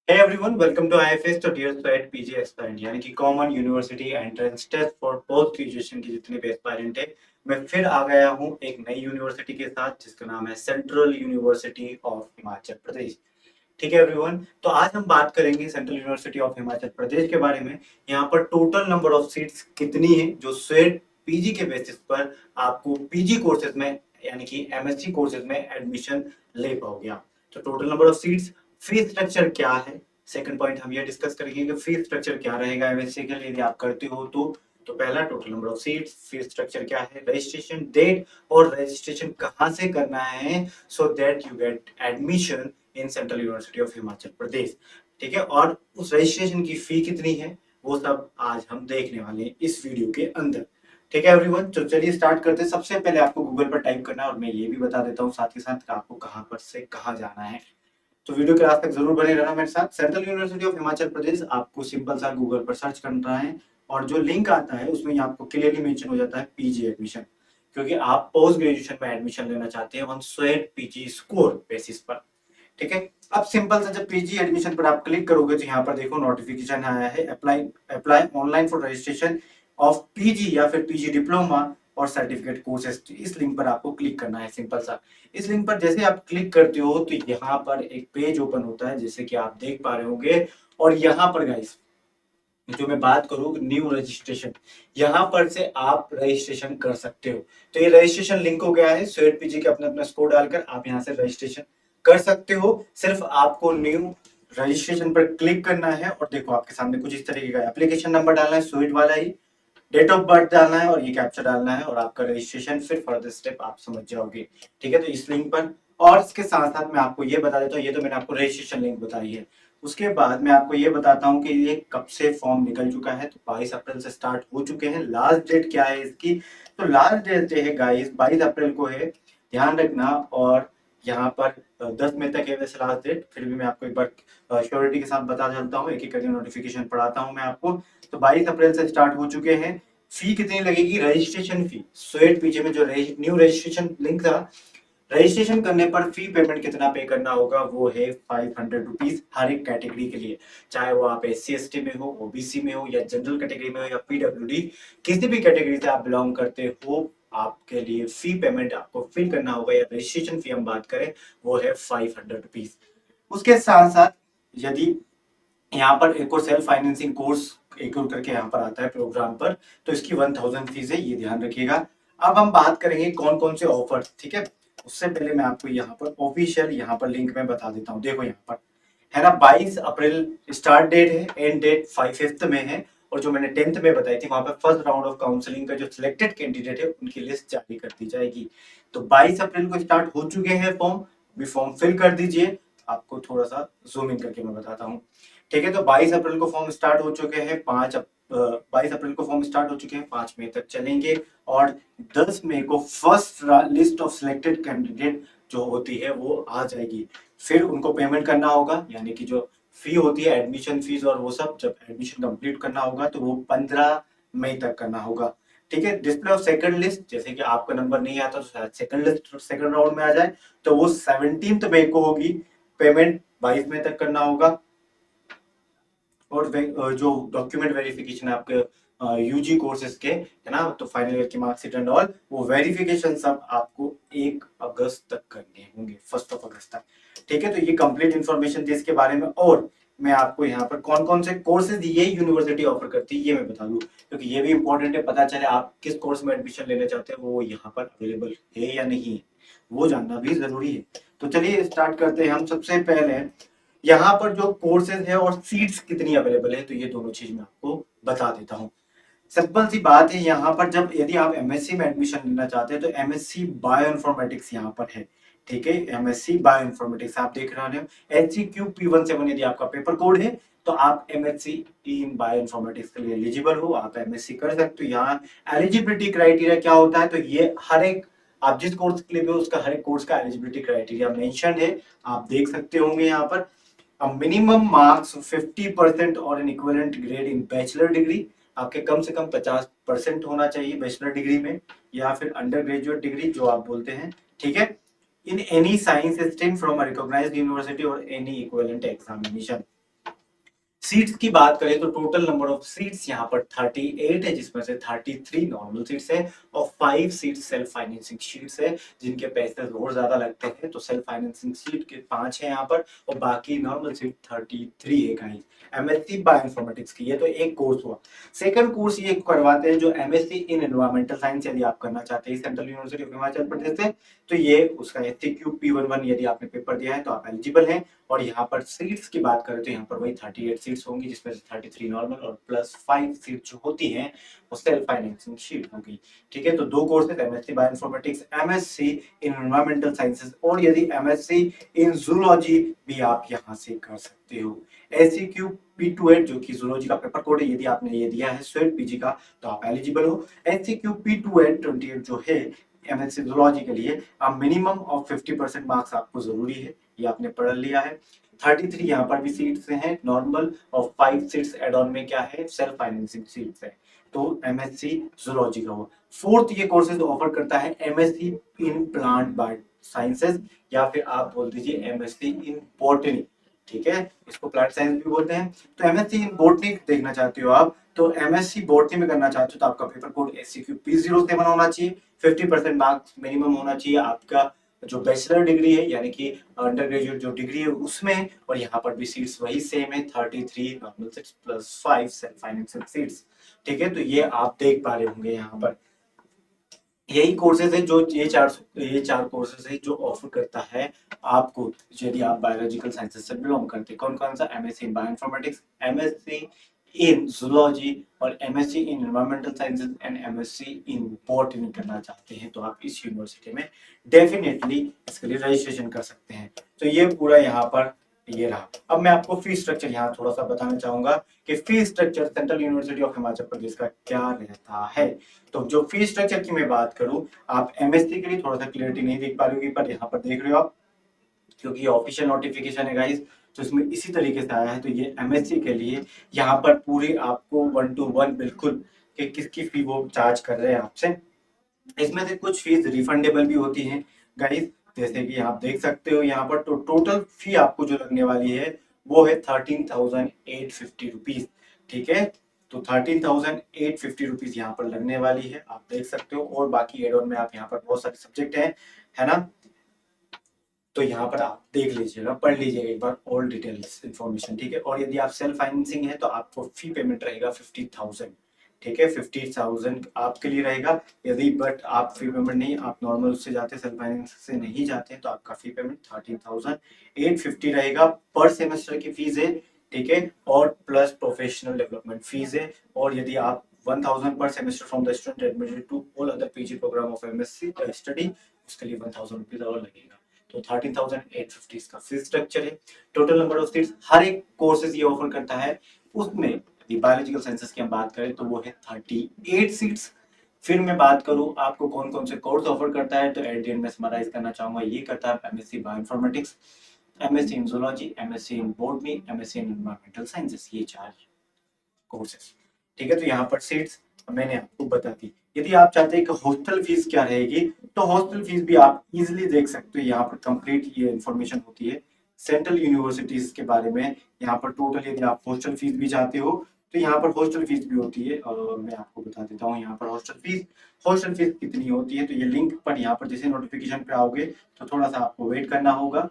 Hey everyone, welcome to IFS तो dear student PG aspirant यानी कि common university entrance test for post graduation के जितने भी एस्पायरेंट है मैं फिर आ गया हूँ एक नई यूनिवर्सिटी के साथ जिसका नाम है central university of Himachal Pradesh. ठीक है एवरीवन, तो आज हम बात करेंगे सेंट्रल यूनिवर्सिटी ऑफ हिमाचल प्रदेश के बारे में। यहाँ पर टोटल नंबर ऑफ सीट्स कितनी है जो स्वेट पीजी के बेसिस पर आपको पीजी कोर्सेज में यानी कि एमएससी कोर्सेज में एडमिशन ले पाओगे आप। तो total number of seats, fees structure क्या है, सेकंड पॉइंट हम ये डिस्कस करेंगे कि फीस स्ट्रक्चर क्या रहेगा एमएससी के लिए यदि आप करते हो तो पहला total number of seats, fees structure क्या है, रजिस्ट्रेशन डेट और रजिस्ट्रेशन कहाँ से करना है so that you get admission in central university of Himachal Pradesh. ठीक है, और उस रजिस्ट्रेशन की फी कितनी है वो सब आज हम देखने वाले हैं इस वीडियो के अंदर। ठीक है एवरीवन, तो चलिए स्टार्ट करते हैं। सबसे पहले आपको गूगल पर टाइप करना है और मैं ये भी बता देता हूँ साथ ही साथ कि आपको कहाँ पर से कहाँ जाना है। तो वीडियो के लास्ट तक जरूर बने रहना मेरे साथ। सेंट्रल यूनिवर्सिटी ऑफ हिमाचल प्रदेश आपको सिंपल सा गूगल पर सर्च करना है और जो लिंक आता है उसमें आपको क्लियरली मेंशन हो जाता है पीजी एडमिशन, क्योंकि आप पोस्ट ग्रेजुएशन में एडमिशन लेना चाहते हैं on sweat PG score basis पर। ठीक है, अब सिंपल सा जब पीजी एडमिशन पर आप क्लिक करोगे तो यहाँ पर देखो नोटिफिकेशन आया है, apply apply online for registration of PG या फिर पीजी डिप्लोमा और सर्टिफिकेट कोर्सेज। इस लिंक पर आपको क्लिक करना है सिंपल सा। इस लिंक पर जैसे आप क्लिक करते हो तो यहाँ पर एक पेज ओपन होता है जैसे कि आप देख पा रहे होंगे। और यहाँ पर गाइस जो मैं बात करूँ न्यू रजिस्ट्रेशन, यहाँ पर से आप रजिस्ट्रेशन कर सकते हो। तो ये रजिस्ट्रेशन लिंक हो गया है, स्वेट पीजी के अपना अपना स्कोर डालकर आप यहाँ से रजिस्ट्रेशन कर सकते हो। सिर्फ आपको न्यू रजिस्ट्रेशन पर क्लिक करना है और देखो आपके सामने कुछ इस तरीके का एप्लीकेशन नंबर डालना है, स्वेट वाला ही, डेट ऑफ बर्थ डालना है और ये कैप्चर डालना है और आपका रजिस्ट्रेशन फिर फर्दर स्टेप आप समझ जाओगे। ठीक है, तो इस लिंक पर और इसके साथ साथ मैं आपको ये बता देता हूँ, ये तो मैंने आपको रजिस्ट्रेशन लिंक बताई है। उसके बाद मैं आपको ये बताता हूँ कि ये कब से फॉर्म निकल चुका है। तो 22 अप्रैल से स्टार्ट हो चुके हैं। लास्ट डेट क्या है इसकी, तो लास्ट डेट है गाइस 22 अप्रैल को है, ध्यान रखना। और यहाँ पर 10 मई तक है वैसे लास्ट डेट, फिर भी मैं आपको एक बार श्योरिटी के साथ बता देता हूँ, एक एक करके नोटिफिकेशन पढ़ाता हूँ मैं आपको। तो 22 अप्रैल से स्टार्ट हो चुके हैं। फी कितनी लगेगी, रजिस्ट्रेशन फी, स्वेट पीजे में जो न्यू रजिस्ट्रेशन लिंक था, रजिस्ट्रेशन करने पर फी पेमेंट कितना पे करना होगा वो है 500 रुपीज हर एक कैटेगरी के लिए। चाहे वो आप SC ST में हो, ओबीसी में हो या जनरल कैटेगरी में हो या PWD, किसी भी कैटेगरी से आप बिलोंग करते हो, आपके लिए फी पेमेंट आपको फिल करना होगा या रजिस्ट्रेशन फी हम बात करें वो है 500 रुपीज। उसके साथ साथ यदि यहाँ पर एक और सेल्फ फाइनेंसिंग कोर्स एक और करके यहाँ पर आता है प्रोग्राम पर, तो इसकी 1000 फीस है, ये ध्यान रखिएगा। अब हम बात करेंगे कौन कौन से ऑफर। ठीक है, उससे पहले मैं आपको यहाँ पर ऑफिशियल यहाँ पर लिंक में बता देता हूँ। देखो यहाँ पर है ना, 22 अप्रैल स्टार्ट डेट है, एंड डेट 5 में है। और जो मैंने 10th में बताई थी वहां पर फर्स्ट राउंड ऑफ काउंसलिंग का जो सिलेक्टेड कैंडिडेट है उनकी लिस्ट जारी कर दी जाएगी। तो 22 अप्रैल को स्टार्ट हो चुके हैं फॉर्म, भी फॉर्म फिल कर दीजिए। आपको थोड़ा सा जूम इन करके मैं बताता हूँ। ठीक है, तो 22 अप्रैल को फॉर्म स्टार्ट हो चुके हैं, 22 अप्रैल को फॉर्म स्टार्ट हो चुके हैं, 5 मई तक चलेंगे। और 10 मई को first list of selected candidate जो होती है वो आ जाएगी। फिर उनको पेमेंट करना होगा, यानी कि जो फी होती है एडमिशन फीस और वो सब, जब एडमिशन कंप्लीट करना होगा तो वो 15 मई तक करना होगा। ठीक है, डिस्प्ले ऑफ सेकंड लिस्ट, जैसे कि आपका नंबर नहीं आता तो शायद सेकंड लिस्ट सेकंड राउंड में आ जाए, तो वो 17 मई को होगी। पेमेंट 22 मई तक करना होगा। और जो डॉक्यूमेंट वेरिफिकेशन है आपके यूजी कोर्सेज के, है ना, तो फाइनल ईयर की मार्कशीट एंड ऑल, वो वेरिफिकेशन सब आपको 1 अगस्त तक करने होंगे, 1 अगस्त तक। ठीक है, तो ये कंप्लीट इन्फॉर्मेशन थी इसके बारे में। और मैं आपको यहाँ पर कौन कौन से कोर्सेज ये यूनिवर्सिटी ऑफर करती है ये मैं बता दूं, क्योंकि ये भी इंपॉर्टेंट है, पता चले आप किस कोर्स में एडमिशन लेना चाहते हैं वो यहाँ पर अवेलेबल है या नहीं है, वो जानना भी जरूरी है। तो चलिए स्टार्ट करते हैं हम। सबसे पहले यहाँ पर जो कोर्सेज है और सीट्स कितनी अवेलेबल है, तो ये दोनों चीज मैं आपको बता देता हूँ। सिंपल सी बात है, यहाँ पर जब यदि आप एमएससी में एडमिशन लेना चाहते हैं तो एमएससी बायो इन्फॉर्मेटिक्स यहाँ पर है। ठीक है, एमएससी बायो इन्फॉर्मेटिक्स आप देख रहे हो, HCQ P17 यदि आपका पेपर कोड है तो आप एमएससी इन बायो इन्फॉर्मेटिक्स के लिए एलिजिबल हो, आप एमएससी कर सकते हो। यहाँ एलिजिबिलिटी क्राइटेरिया क्या होता है, तो ये हर एक आप जिस कोर्स के लिए भी हो उसका हर एक कोर्स का एलिजिबिलिटी क्राइटेरिया मेंशन है, आप देख सकते होंगे यहाँ पर। A minimum marks 50% और an equivalent grade in bachelor degree, आपके कम से कम 50% होना चाहिए बैचलर डिग्री में या फिर अंडर ग्रेजुएट डिग्री जो आप बोलते हैं। ठीक है, in any science stream from a recognised university और एनी इक्विवेलेंट एग्जामिनेशन। सीट्स की बात करें तो टोटल नंबर ऑफ सीट्स यहाँ पर 38 है, जिसमें से 33 नॉर्मल सीट्स है और 5 सीट्स सेल्फ फाइनेंसिंग सीट्स है, जिनके पैसे और ज्यादा लगते हैं। तो सेल्फ फाइनेंसिंग सीट के 5 है यहाँ पर और बाकी नॉर्मल सीट 33 है गाइस। एमएससी बायोइन्फॉर्मेटिक्स की, ये तो एक कोर्स हुआ। सेकंड कोर्स ये करवाते हैं जो एमएससी इन एनवायरमेंटल साइंस, यदि आप करना चाहते हैं सेंट्रल यूनिवर्सिटी ऑफ हिमाचल प्रदेश से, तो ये उसका एससीक्यू P11 यदि आपने पेपर दिया है तो आप एलिजिबल हैं। और यहाँ पर सीट्स की बात करें तो यहाँ पर वही 38 सीट्स होंगी, जिसमें से 33 नॉर्मल और प्लस 5 सीट जो होती हैं वो सेल्फ फाइनेंसिंग सीट होगी। ठीक है, तो दो courses, MSc bioinformatics, MSc in environmental sciences, और यदि एमएससी इन जूलॉजी भी आप यहाँ से कर सकते हो। एससीक्यू P28 जो कि जूलॉजी का पेपर कोड है, यदि आपने ये दिया है स्वेट पीजी का तो आप एलिजिबल हो। एससीक्यू P28 जो है एमएससी जूलॉजी के लिए, आप मिनिमम ऑफ 50% मार्क्स आपको जरूरी है, ये आपने पढ़ लिया है। 33 यहाँ पर भी सीट्स हैं नॉर्मल और 5 सीट्स एड ऑन में क्या है, सेल्फ फाइनेंसिंग सीट्स है। तो एमएससी जूलॉजी का हुआ। फोर्थ ये कोर्सेज ऑफर करता है MSc in plant bio sciences, या फिर आप बोल दीजिए एमएससी इन बॉटनी। ठीक है, इसको प्लांट साइंस भी बोलते हैं। तो एमएससी इन बॉटनी देखना चाहते हो आप, तो एमएससी बॉटनी में करना चाहते हो तो आपका पेपर कोड एससीक्यू P07 होना चाहिए। 50% मार्क्स मिनिमम होना चाहिए आपका जो बैचलर डिग्री है, यानी कि अंडर ग्रेजुएट जो डिग्री है उसमें। और यहाँ पर भी सीट्स वही सेम है, 33 normal seats plus 5 self financing seats. ठीक है, तो ये आप देख पा रहे होंगे यहाँ पर यही कोर्सेज है जो ये चार कोर्सेज है जो ऑफर करता है आपको, यदि आप बायोलॉजिकल साइंसेज से बिलोंग करते हैं। कौन कौन सा, MSc in bioinformatics, MSc in zoology और MSc in environmental sciences and MSc in botany करना चाहते हैं तो आप इस यूनिवर्सिटी में डेफिनेटली इसके लिए रजिस्ट्रेशन कर सकते हैं। तो ये पूरा यहाँ पर ये रहा। अब मैं आपको फी स्ट्रक्चर यहाँ थोड़ा सा बताना चाहूंगा कि fee structure central university of Himachal Pradesh का क्या रहता है। तो जो फी स्ट्रक्चर की मैं बात करूं, आप एमएससी के लिए थोड़ा सा क्लियरिटी नहीं देख पा रहे होगी, पर यहाँ पर देख रहे हो आप, क्योंकि ऑफिशियल नोटिफिकेशन है गाइस, तो इसमें इसी तरीके से आया है। तो ये एमएससी के लिए यहाँ पर पूरी आपको 1 to 1 बिल्कुल कि किसकी फी वो चार्ज कर रहे हैं आपसे। इसमें से कुछ फीस रिफंडेबल भी होती हैं गाइस, जैसे कि आप देख सकते हो यहाँ पर। तो टोटल फी आपको जो लगने वाली है वो है 13,850 रुपीज। ठीक है, तो 13,850 रुपीज यहाँ पर लगने वाली है, आप देख सकते हो। और बाकी एड ऑन में आप यहाँ पर बहुत सारे सब्जेक्ट हैं, है ना, तो यहाँ पर आप देख लीजिएगा, पढ़ लीजिएगा एक बार ऑल डिटेल्स इन्फॉर्मेशन। ठीक है, और यदि आप सेल्फ फाइनेंसिंग है तो आपको फी पेमेंट रहेगा 50,000। ठीक है, 50,000 आपके लिए रहेगा। यदि बट आप फी पेमेंट नहीं, आप नॉर्मल उससे जाते हैं, सेल्फ फाइनेंस से नहीं जाते हैं, तो आपका फी पेमेंट 13,850 रहेगा पर सेमेस्टर की फीस है। ठीक है, और प्लस प्रोफेशनल डेवलपमेंट फीस है। और यदि आप 1,000 पर semester from the student admitted to all other PG programme of MSc study, उसके लिए 1,000 रुपीज और लगेगा। तो 13,850 इसका फीस स्ट्रक्चर है। टोटल नंबर ऑफ सीट्स हर एक कोर्सेज ये ऑफर करता है, उसमें यदि बायोलॉजिकल साइंसेस की हम बात करें तो वो है 38 सीट्स। फिर मैं बात करूं आपको कौन कौन से कोर्स ऑफर करता है, तो एट द एंड में समराइज करना चाहूंगा, ये करता है MSc bioinformatics, MSc in zoology, MSc in botany, MSc in environmental sciences, ये 4 कोर्सेज। ठीक है, तो यहाँ पर सीट्स मैंने आपको बता दी। यदि आप चाहते हैं कि हॉस्टल फीस क्या रहेगी, तो हॉस्टल फीस भी आप इजीली देख सकते हो, यहाँ पर कंप्लीट ये इन्फॉर्मेशन होती है सेंट्रल यूनिवर्सिटीज के बारे में। यहाँ पर टोटल यदि आप हॉस्टल फीस भी चाहते हो तो यहाँ पर हॉस्टल फीस भी होती है, और मैं आपको बता देता हूँ यहाँ पर हॉस्टल फीस कितनी होती है। तो ये लिंक पर यहाँ पर जैसे नोटिफिकेशन पे आओगे तो थोड़ा सा आपको वेट करना होगा।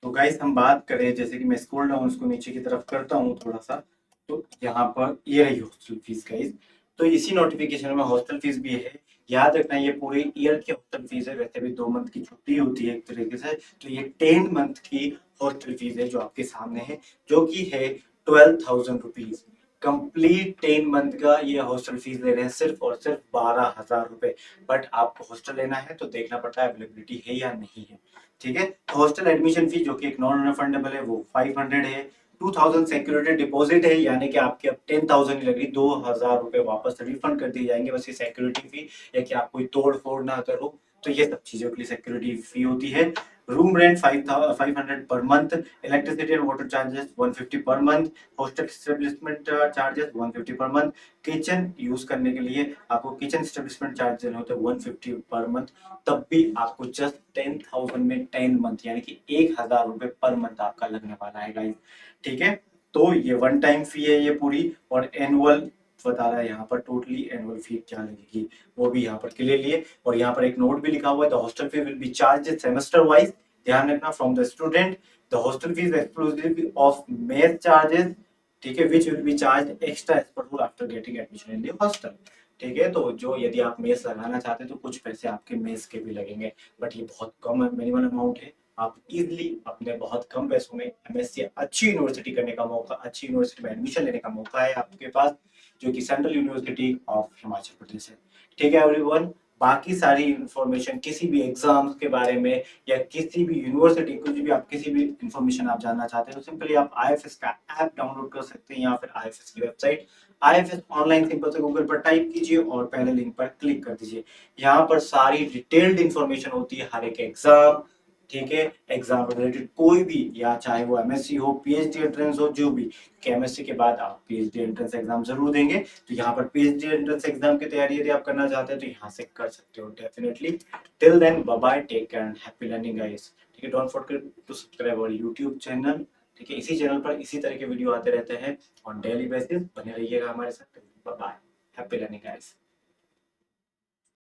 तो गाइस हम बात करें, जैसे कि मैं स्क्रॉल डाउन उसको नीचे की तरफ करता हूँ थोड़ा सा, तो यहाँ पर ये रही हॉस्टल फीस गाइस। तो इसी नोटिफिकेशन में हॉस्टल फीस भी है, याद रखना ये पूरे ईयर की हॉस्टल फीस है। वैसे भी 2 मंथ की छुट्टी होती है एक तरीके से, तो ये 10 मंथ की हॉस्टल फीस है जो आपके सामने है, जो कि है 12,000 रुपीज। कंप्लीट 10 मंथ का ये हॉस्टल फीस ले रहे हैं, सिर्फ और सिर्फ 12,000 रुपए। बट आपको हॉस्टल लेना है तो देखना पड़ता है अवेलेबिलिटी है या नहीं है। ठीक है, हॉस्टल एडमिशन फी जो कि एक नॉन रिफंडेबल है वो 500 है। 2,000 सिक्योरिटी डिपॉजिट है, यानी कि आपके अब 10,000 ही लगी, 2,000 रुपए वापस रिफंड कर दिए जाएंगे, बस ये सिक्योरिटी फी है कि आप कोई तोड़ फोड़ ना करो तो ये सब चीजों के लिए सिक्योरिटी फी होती है। Room rent 500 per month, electricity and water charges 150 per month, hostel establishment charges 150 per month, kitchen use करने के लिए आपको किचन एस्टेब्लिशमेंट चार्ज देने होते हैं 150 पर मंथ। तब भी आपको जस्ट 10,000 में 10 मंथ यानी कि 1,000 रुपए पर मंथ आपका लगने वाला है गाइस। ठीक है, तो ये वन टाइम फी है ये पूरी, और एनुअल बता रहा है यहाँ पर टोटली एनुअल फी क्या लगेगी वो भी यहाँ पर क्लियर लिए। और यहाँ पर एक नोट भी लिखा हुआ है, the hostel fee will be charge semester wise, ध्यान रखना, from the student. The hostel fees exclusive of mess charges, ठीक है, which will be charge extra as per rule after getting admission in the hostel. ठीक है, तो जो यदि आप मेस लगाना चाहते हैं तो कुछ पैसे आपके मेस के भी लगेंगे, बट ये बहुत कम मिनिमल अमाउंट है। आप इजिली अपने बहुत कम पैसों में एमएससी अच्छी यूनिवर्सिटी करने का मौका, अच्छी यूनिवर्सिटी में एडमिशन लेने का मौका है आपके पास, जो कि सेंट्रल यूनिवर्सिटी ऑफ हिमाचल प्रदेश है। ठीक है एवरीवन, बाकी सारी इंफॉर्मेशन किसी भी एग्जाम्स के बारे में या किसी भी यूनिवर्सिटी, कुछ भी आप किसी भी इंफॉर्मेशन आप जानना चाहते हैं तो सिंपली आप आईएफएस का ऐप डाउनलोड कर सकते हैं या फिर आईएफएस की वेबसाइट आईएफएस ऑनलाइन सिंपल से गूगल पर टाइप कीजिए और पहले लिंक पर क्लिक कर दीजिए। यहाँ पर सारी डिटेल्ड इंफॉर्मेशन होती है हर एक एग्जाम, ठीक है, एग्जाम रिलेटेड कोई भी, या चाहे वो एमएससी हो, पीएचडी एंट्रेंस हो, जो भी, एमएससी के बाद आप पीएचडी एंट्रेंस एग्जाम जरूर देंगे। तो यहाँ पर पीएचडी एंट्रेंस एग्जाम की तैयारी यदि आप करना चाहते हैं तो यहाँ से कर सकते हो definitely. Till then bye bye, take care and happy learning guys. ठीक है, don't forget to subscribe our YouTube channel. ठीक है, इसी चैनल पर इसी तरह के वीडियो आते रहते हैं ऑन डेली बेसिस, बने रहिएगा हमारे साथ। Bye bye, happy learning guys.